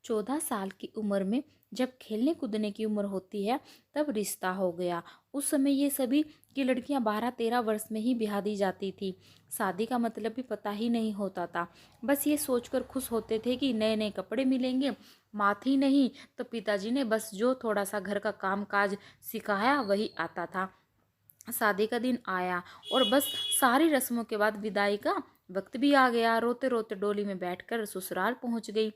14 साल की उम्र में जब खेलने कूदने की उम्र होती है तब रिश्ता हो गया। उस समय ये सभी की लड़कियां 12-13 वर्ष में ही ब्याह दी जाती थी। शादी का मतलब भी पता ही नहीं होता था। बस ये सोचकर खुश होते थे कि नए नए कपड़े मिलेंगे। माथ ही नहीं तो पिताजी ने बस जो थोड़ा सा घर का काम काज सिखाया वही आता था। शादी का दिन आया और बस सारी रस्मों के बाद विदाई का वक्त भी आ गया। रोते रोते डोली में बैठकर ससुराल पहुंच गई।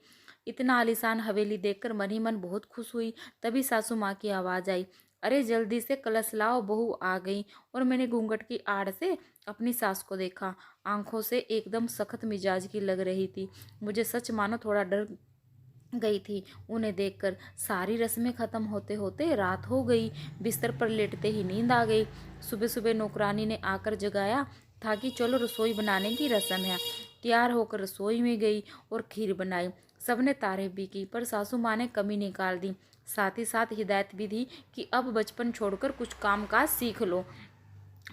इतना आलीशान हवेली देखकर मन ही मन बहुत खुश हुई। तभी सासू माँ की आवाज आई, अरे जल्दी से कलश लाओ, बहू आ गई। और मैंने घूंघट की आड़ से अपनी सास को देखा। आंखों से एकदम सख्त मिजाज की लग रही थी। मुझे सच मानो थोड़ा डर गई थी उन्हें देखकर। सारी रस्में खत्म होते होते रात हो गई। बिस्तर पर लेटते ही नींद आ गई। सुबह सुबह नौकरानी ने आकर जगाया था कि चलो रसोई बनाने की रस्म है। तैयार होकर रसोई में गई और खीर बनाई। सबने तारीफ भी की पर सासू माँ ने कमी निकाल दी। साथ ही साथ हिदायत भी दी कि अब बचपन छोड़कर कुछ काम काज सीख लो।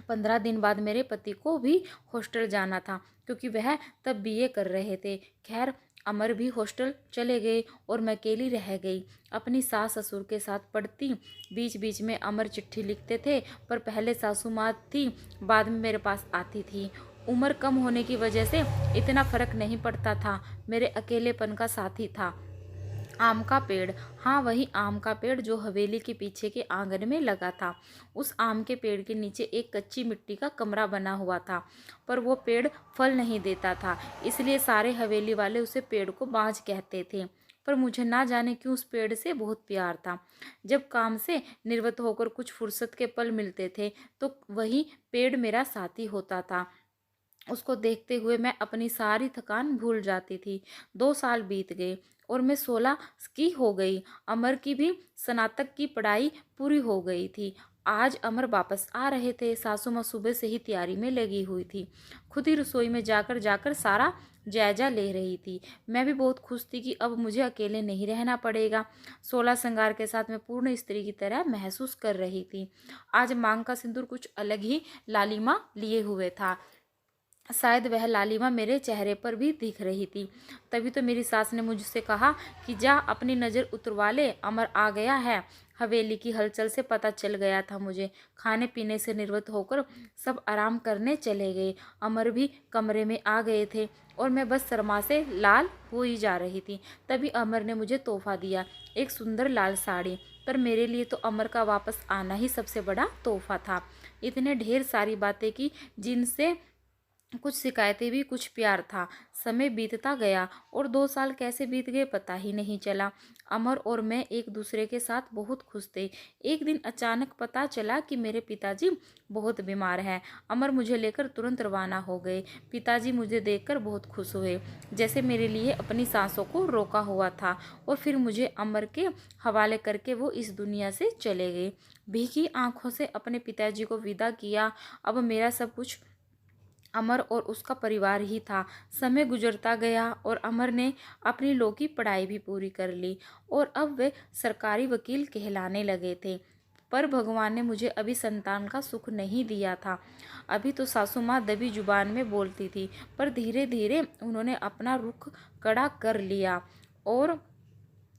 15 दिन बाद मेरे पति को भी हॉस्टल जाना था क्योंकि वह तब बीए कर रहे थे। खैर अमर भी हॉस्टल चले गए और मैं अकेली रह गई अपनी सास ससुर के साथ पढ़ती। बीच बीच में अमर चिट्ठी लिखते थे पर पहले सासू माँ थी, बाद में मेरे पास आती थी। उम्र कम होने की वजह से इतना फर्क नहीं पड़ता था। मेरे अकेलेपन का साथी था आम का पेड़। हाँ, वही आम का पेड़ जो हवेली के पीछे के आंगन में लगा था। उस आम के पेड़ के नीचे एक कच्ची मिट्टी का कमरा बना हुआ था पर वो पेड़ फल नहीं देता था, इसलिए सारे हवेली वाले उसे पेड़ को बांझ कहते थे। पर मुझे ना जाने क्यों उस पेड़ से बहुत प्यार था। जब काम से निवृत्त होकर कुछ फुर्सत के पल मिलते थे तो वही पेड़ मेरा साथी होता था। उसको देखते हुए मैं अपनी सारी थकान भूल जाती थी। 2 साल बीत गए और मैं 16 की हो गई। अमर की भी स्नातक की पढ़ाई पूरी हो गई थी। आज अमर वापस आ रहे थे। सासू माँ सुबह से ही तैयारी में लगी हुई थी। खुद ही रसोई में जाकर जाकर सारा जायजा ले रही थी। मैं भी बहुत खुश थी कि अब मुझे अकेले नहीं रहना पड़ेगा। 16 श्रृंगार के साथ मैं पूर्ण स्त्री की तरह महसूस कर रही थी। आज मांग का सिंदूर कुछ अलग ही लालिमा लिए हुए था। शायद वह लालिमा मेरे चेहरे पर भी दिख रही थी। तभी तो मेरी सास ने मुझसे कहा कि जा अपनी नज़र उतरवा ले, अमर आ गया है। हवेली की हलचल से पता चल गया था मुझे। खाने पीने से निवृत्त होकर सब आराम करने चले गए। अमर भी कमरे में आ गए थे और मैं बस शर्मा से लाल हो ही जा रही थी। तभी अमर ने मुझे तोहफा दिया, एक सुंदर लाल साड़ी। पर मेरे लिए तो अमर का वापस आना ही सबसे बड़ा तोहफा था। इतने ढेर सारी बातें की जिनसे कुछ शिकायतें भी कुछ प्यार था। समय बीतता गया और 2 साल कैसे बीत गए पता ही नहीं चला। अमर और मैं एक दूसरे के साथ बहुत खुश थे। एक दिन अचानक पता चला कि मेरे पिताजी बहुत बीमार हैं। अमर मुझे लेकर तुरंत रवाना हो गए। पिताजी मुझे देखकर बहुत खुश हुए, जैसे मेरे लिए अपनी सांसों को रोका हुआ था। और फिर मुझे अमर के हवाले करके वो इस दुनिया से चले गए। भीगी आंखों से अपने पिताजी को विदा किया। अब मेरा सब कुछ अमर और उसका परिवार ही था। समय गुजरता गया और अमर ने अपनी लॉ की पढ़ाई भी पूरी कर ली और अब वे सरकारी वकील कहलाने लगे थे। पर भगवान ने मुझे अभी संतान का सुख नहीं दिया था। अभी तो सासू माँ दबी जुबान में बोलती थी पर धीरे धीरे उन्होंने अपना रुख कड़ा कर लिया। और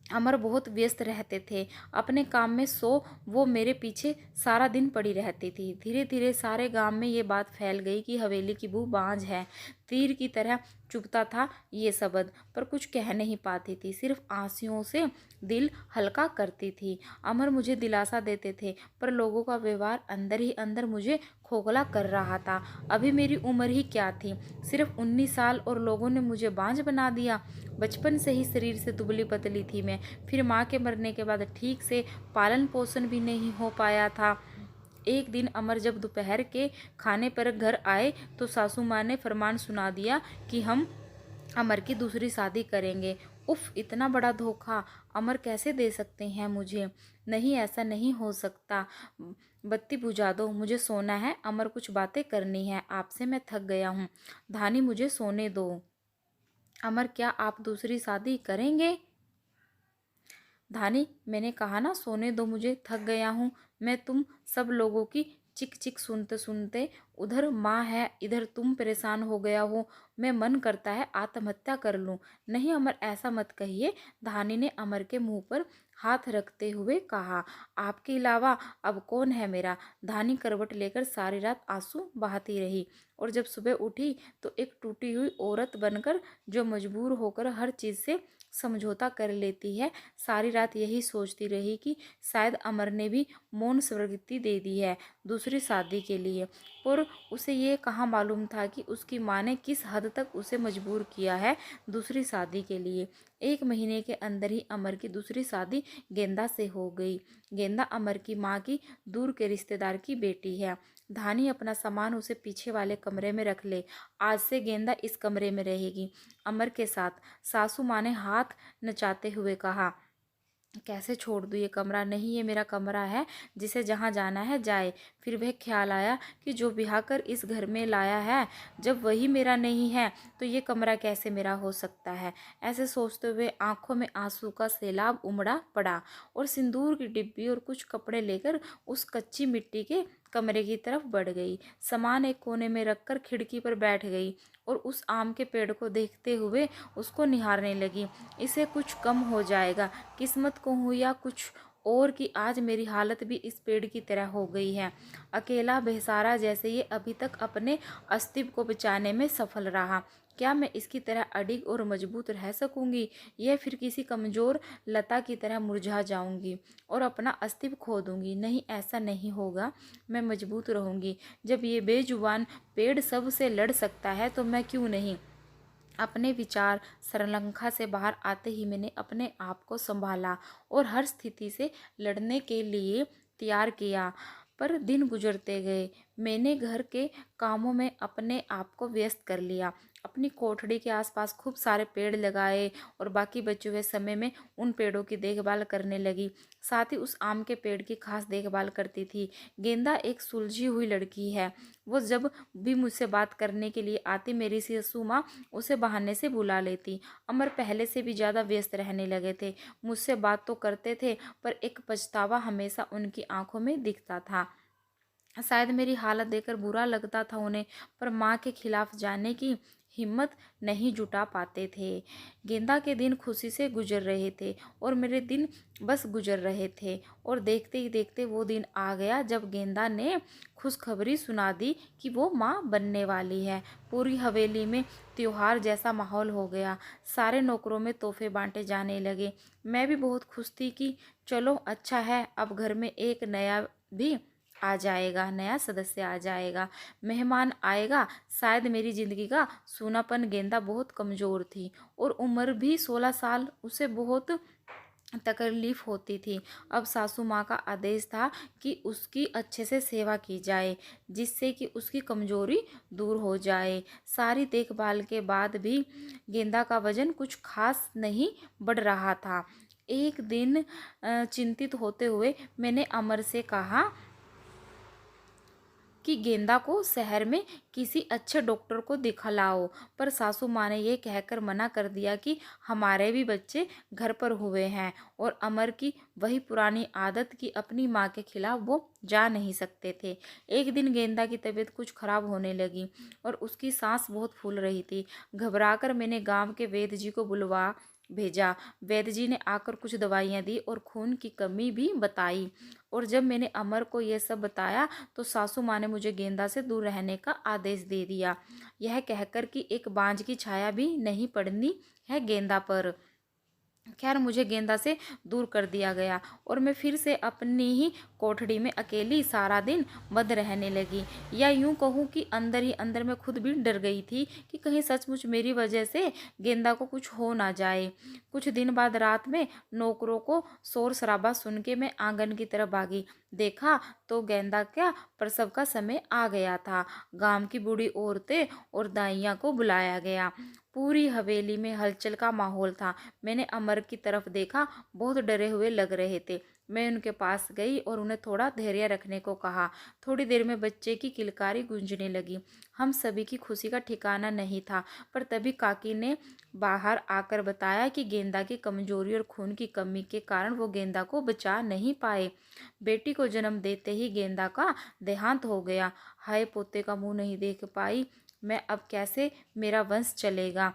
अमर बहुत व्यस्त रहते थे अपने काम में, सो वो मेरे पीछे सारा दिन पड़ी रहती थी। धीरे धीरे सारे गांव में ये बात फैल गई कि हवेली की बहू बांझ है। तीर की तरह चुभता था ये शब्द, पर कुछ कह नहीं पाती थी, सिर्फ आंसुओं से दिल हल्का करती थी। अमर मुझे दिलासा देते थे पर लोगों का व्यवहार अंदर ही अंदर मुझे खोखला कर रहा था। अभी मेरी उम्र ही क्या थी, सिर्फ 19 साल, और लोगों ने मुझे बांझ बना दिया। बचपन से ही शरीर से दुबली पतली थी मैं। फिर माँ के मरने के बाद ठीक से पालन पोषण भी नहीं हो पाया था। एक दिन अमर जब दोपहर के खाने पर घर आए तो सासू माँ ने फरमान सुना दिया कि हम अमर की दूसरी शादी करेंगे। उफ, इतना बड़ा धोखा अमर कैसे दे सकते हैं मुझे। नहीं, ऐसा नहीं हो सकता। बत्ती बुझा दो, मुझे सोना है। अमर कुछ बातें करनी है आपसे, मैं थक गया हूँ। धानी, मुझे सोने दो। अमर, क्या आप दूसरी शादी करेंगे? धानी, मैंने कहा ना सोने दो, मुझे थक गया हूँ। मैं तुम सब लोगों की चिक चिक सुनते सुनते उधर माँ है, इधर तुम परेशान हो गया हो। मैं मन करता है आत्महत्या कर लूं। नहीं अमर, ऐसा मत कहिए, धानी ने अमर के मुंह पर हाथ रखते हुए कहा। आपके अलावा अब कौन है मेरा। धानी करवट लेकर सारी रात आंसू बहाती रही और जब सुबह उठी तो एक टूटी हुई औरत बनकर, जो मजबूर होकर हर चीज से समझौता कर लेती है, सारी रात यही सोचती रही कि शायद अमर ने भी मौन स्वीकृति दे दी है दूसरी शादी के लिए। पर उसे ये कहाँ मालूम था कि उसकी माँ ने किस हद तक उसे मजबूर किया है दूसरी शादी के लिए। 1 महीने के अंदर ही अमर की दूसरी शादी गेंदा से हो गई। गेंदा अमर की माँ की दूर के रिश्तेदार की बेटी है। धानी अपना सामान उसे पीछे वाले कमरे में रख ले। आज से गेंदा इस कमरे में रहेगी अमर के साथ। सासू माँ ने हाथ नचाते हुए कहा। कैसे छोड़ दूँ ये कमरा। नहीं, ये मेरा कमरा है, जिसे जहाँ जाना है जाए। फिर वह ख्याल आया कि जो ब्याह कर इस घर में लाया है, जब वही मेरा नहीं है तो ये कमरा कैसे मेरा हो सकता है। ऐसे सोचते हुए आंखों में आंसू का सैलाब उमड़ा पड़ा और सिंदूर की डिब्बी और कुछ कपड़े लेकर उस कच्ची मिट्टी के कमरे की तरफ बढ़ गई। सामान एक कोने में रखकर खिड़की पर बैठ गई और उस आम के पेड़ को देखते हुए उसको निहारने लगी। इसे कुछ कम हो जाएगा, किस्मत को हो या कुछ और, कि आज मेरी हालत भी इस पेड़ की तरह हो गई है। अकेला बेसहारा जैसे ये अभी तक अपने अस्तित्व को बचाने में सफल रहा, क्या मैं इसकी तरह अडिग और मजबूत रह सकूंगी, या फिर किसी कमजोर लता की तरह मुरझा जाऊंगी और अपना अस्तित्व खो दूंगी। नहीं, ऐसा नहीं होगा, मैं मजबूत रहूंगी। जब ये बेजुबान पेड़ सबसे लड़ सकता है तो मैं क्यों नहीं। अपने विचार श्रीलंका से बाहर आते ही मैंने अपने आप को संभाला और हर स्थिति से लड़ने के लिए तैयार किया। पर दिन गुजरते गए, मैंने घर के कामों में अपने आप को व्यस्त कर लिया। अपनी कोठड़ी के आसपास खूब सारे पेड़ लगाए और बाकी बचे हुए समय में उन पेड़ों की देखभाल करने लगी। साथ ही उस आम के पेड़ की खास देखभाल करती थी। गेंदा एक सुलझी हुई लड़की है। वो जब भी मुझसे बात करने के लिए आती, मेरी सासू माँ उसे बहाने से बुला लेती। अमर पहले से भी ज़्यादा व्यस्त रहने लगे थे। मुझसे बात तो करते थे, पर एक पछतावा हमेशा उनकी आंखों में दिखता था। शायद मेरी हालत देखकर बुरा लगता था उन्हें, पर माँ के खिलाफ जाने की हिम्मत नहीं जुटा पाते थे। गेंदा के दिन खुशी से गुजर रहे थे और मेरे दिन बस गुजर रहे थे, और देखते ही देखते वो दिन आ गया जब गेंदा ने खुशखबरी सुना दी कि वो माँ बनने वाली है। पूरी हवेली में त्योहार जैसा माहौल हो गया। सारे नौकरों में तोहफे बांटे जाने लगे। मैं भी बहुत खुश थी कि चलो अच्छा है, अब घर में एक नया भी आ जाएगा, नया सदस्य आ जाएगा, मेहमान आएगा। शायद मेरी जिंदगी का सूनापन। गेंदा बहुत कमजोर थी और उम्र भी 16 साल। उसे बहुत तकलीफ होती थी। अब सासू माँ का आदेश था कि उसकी अच्छे से सेवा की जाए, जिससे कि उसकी कमजोरी दूर हो जाए। सारी देखभाल के बाद भी गेंदा का वजन कुछ खास नहीं बढ़ रहा था। एक दिन चिंतित होते हुए मैंने अमर से कहा कि गेंदा को शहर में किसी अच्छे डॉक्टर को दिखलाओ, पर सासू माँ ने यह कहकर मना कर दिया कि हमारे भी बच्चे घर पर हुए हैं और अमर की वही पुरानी आदत कि अपनी माँ के खिलाफ वो जा नहीं सकते थे। एक दिन गेंदा की तबीयत कुछ खराब होने लगी और उसकी सांस बहुत फूल रही थी। घबराकर मैंने गांव के वैद्य जी को बुलवा भेजा। वैद्य जी ने आकर कुछ दवाइयाँ दी और खून की कमी भी बताई। और जब मैंने अमर को यह सब बताया तो सासू माँ ने मुझे गेंदा से दूर रहने का आदेश दे दिया, यह कहकर कि एक बांझ की छाया भी नहीं पड़नी है गेंदा पर। खैर, मुझे गेंदा से दूर कर दिया गया और मैं फिर से अपनी ही कोठड़ी में अकेली सारा दिन बंद रहने लगी। या यूं कहूँ कि अंदर ही अंदर मैं खुद भी डर गई थी कि कहीं सचमुच मेरी वजह से गेंदा को कुछ हो ना जाए। कुछ दिन बाद रात में नौकरों को शोर शराबा सुन के मैं आंगन की तरफ भागी। देखा तो गेंदा का प्रसव का समय आ गया था। गांव की बूढ़ी औरतें और दाइयाँ को बुलाया गया। पूरी हवेली में हलचल का माहौल था। मैंने अमर की तरफ देखा, बहुत डरे हुए लग रहे थे। मैं उनके पास गई और उन्हें थोड़ा धैर्य रखने को कहा। थोड़ी देर में बच्चे की किलकारी गूंजने लगी। हम सभी की खुशी का ठिकाना नहीं था। पर तभी काकी ने बाहर आकर बताया कि गेंदा की कमजोरी और खून की कमी के कारण वो गेंदा को बचा नहीं पाए। बेटी को जन्म देते ही गेंदा का देहांत हो गया। हाय, पोते का मुंह नहीं देख पाई मैं, अब कैसे मेरा वंश चलेगा।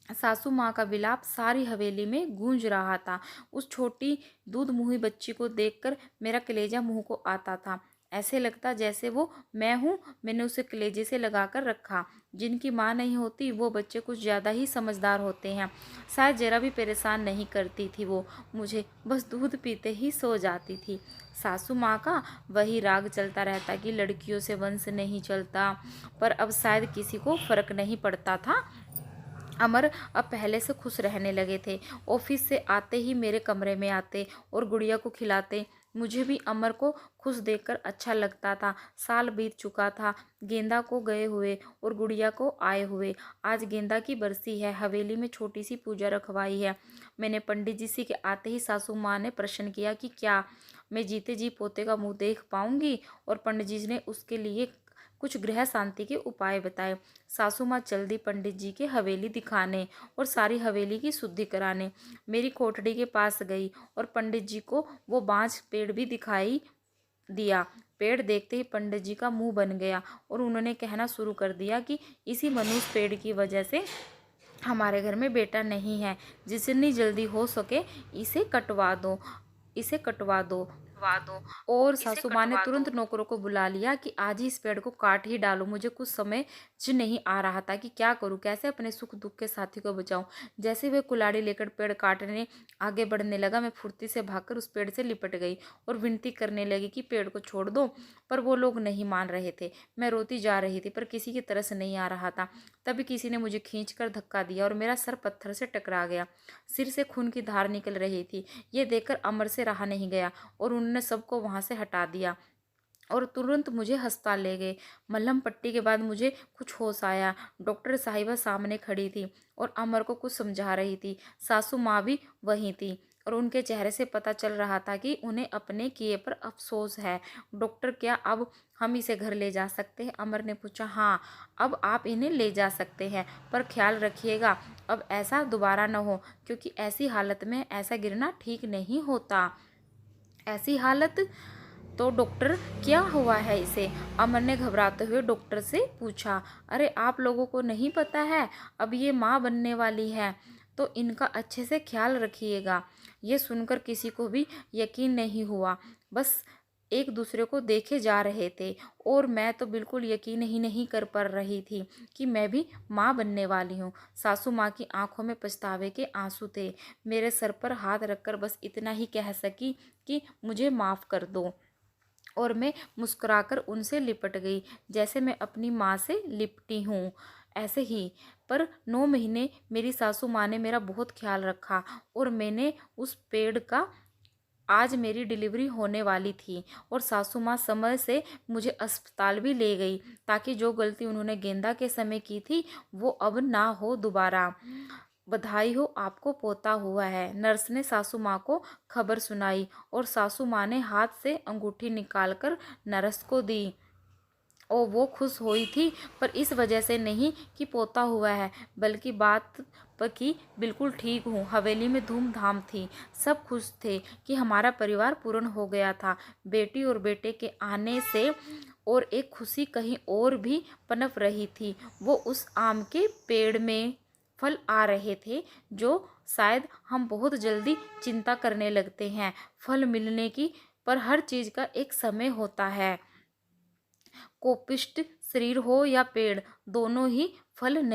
सासू माँ का विलाप सारी हवेली में गूंज रहा था। उस छोटी दूध मुंही बच्ची को देखकर मेरा कलेजा मुंह को आता था। ऐसे लगता जैसे वो मैं हूँ, मैंने उसे कलेजे से लगाकर रखा। जिनकी माँ नहीं होती वो बच्चे कुछ ज़्यादा ही समझदार होते हैं। शायद जरा भी परेशान नहीं करती थी वो मुझे, बस दूध पीते ही सो जाती थी। सासू माँ का वही राग चलता रहता कि लड़कियों से वंश नहीं चलता, पर अब शायद किसी को फर्क नहीं पड़ता था। अमर अब पहले से खुश रहने लगे थे। ऑफिस से आते ही मेरे कमरे में आते और गुड़िया को खिलाते। मुझे भी अमर को खुश देखकर अच्छा लगता था। साल बीत चुका था गेंदा को गए हुए और गुड़िया को आए हुए। आज गेंदा की बरसी है। हवेली में छोटी सी पूजा रखवाई है। मैंने पंडित जी से के आते ही सासू माँ ने प्रश्न किया कि क्या मैं जीते जी पोते का मुंह देख पाऊंगी, और पंडित जी ने उसके लिए कुछ गृह शांति के उपाय बताए। सासू माँ चल दी पंडित जी के हवेली दिखाने और सारी हवेली की शुद्धि कराने। मेरी कोठड़ी के पास गई और पंडित जी को वो बांझ पेड़ भी दिखाई दिया। पेड़ देखते ही पंडित जी का मुंह बन गया और उन्होंने कहना शुरू कर दिया कि इसी मनुष्य पेड़ की वजह से हमारे घर में बेटा नहीं है। जितनी जल्दी हो सके इसे कटवा दो, इसे कटवा दो। और सासू माँ ने तुरंत नौकरों को बुला लिया कि आज ही इस पेड़ को काट ही डालो। मुझे कुछ समझ नहीं आ रहा था कि क्या करूं, कैसे अपने सुख दुख के साथी को बचाऊं। जैसे वे कुल्हाड़ी लेकर पेड़ काटने आगे बढ़ने लगा, मैं फुर्ती से भागकर उस पेड़ से लिपट गई और विनती करने लगी कि पेड़ को छोड़ दो। पर वो लोग नहीं मान रहे थे। मैं रोती जा रही थी पर किसी की तरस नहीं आ रहा था। तभी किसी ने मुझे खींचकर धक्का दिया और मेरा सर पत्थर से टकरा गया। सिर से खून की धार निकल रही थी। ये देखकर अमर से रहा नहीं गया और उन्होंने सबको वहां से हटा दिया और तुरंत मुझे अस्पताल ले गए। मलहम पट्टी के बाद मुझे कुछ होश आया। डॉक्टर साहिबा सामने खड़ी थी और अमर को कुछ समझा रही थी। सासू माँ भी वहीं थी और उनके चेहरे से पता चल रहा था कि उन्हें अपने किए पर अफसोस है। डॉक्टर, क्या अब हम इसे घर ले जा सकते हैं? अमर ने पूछा। हाँ, अब आप इन्हें ले जा सकते हैं, पर ख्याल रखिएगा अब ऐसा दोबारा न हो, क्योंकि ऐसी हालत में ऐसा गिरना ठीक नहीं होता। ऐसी हालत तो डॉक्टर, क्या हुआ है इसे? अमर ने घबराते हुए डॉक्टर से पूछा। अरे, आप लोगों को नहीं पता है, अब ये माँ बनने वाली है, तो इनका अच्छे से ख्याल रखिएगा। ये सुनकर किसी को भी यकीन नहीं हुआ। बस एक दूसरे को देखे जा रहे थे और मैं तो बिल्कुल यकीन ही नहीं कर पा रही थी कि मैं भी माँ बनने वाली हूँ। सासू माँ की आंखों में पछतावे के आंसू थे। मेरे सर पर हाथ रखकर बस इतना ही कह सकी कि मुझे माफ़ कर दो, और मैं मुस्कुराकर उनसे लिपट गई जैसे मैं अपनी माँ से लिपटी हूँ ऐसे ही। पर 9 महीने मेरी सासू माँ ने मेरा बहुत ख्याल रखा और मैंने उस पेड़ का, आज मेरी डिलीवरी होने वाली थी और सासू माँ समय से मुझे अस्पताल भी ले गई ताकि जो गलती उन्होंने गेंदा के समय की थी वो अब ना हो दोबारा। बधाई हो, आपको पोता हुआ है, नर्स ने सासू माँ को खबर सुनाई और सासू माँ ने हाथ से अंगूठी निकालकर नर्स को दी। और वो खुश हुई थी, पर इस वजह से नहीं कि पोता हुआ है, बल्कि बात पर कि बिल्कुल ठीक हूँ। हवेली में धूमधाम थी, सब खुश थे कि हमारा परिवार पूर्ण हो गया था। बेटी और बेटे के आने से और एक खुशी कहीं और भी पनप रही थी। वो उस आम के पेड़ में फल आ रहे थे जो शायद हम बहुत जल्दी चिंता करने लगते हैं फल मिलने की, पर हर चीज़ का एक समय होता है। कोपिष्ट शरीर हो या पेड़, दोनों ही फल नहीं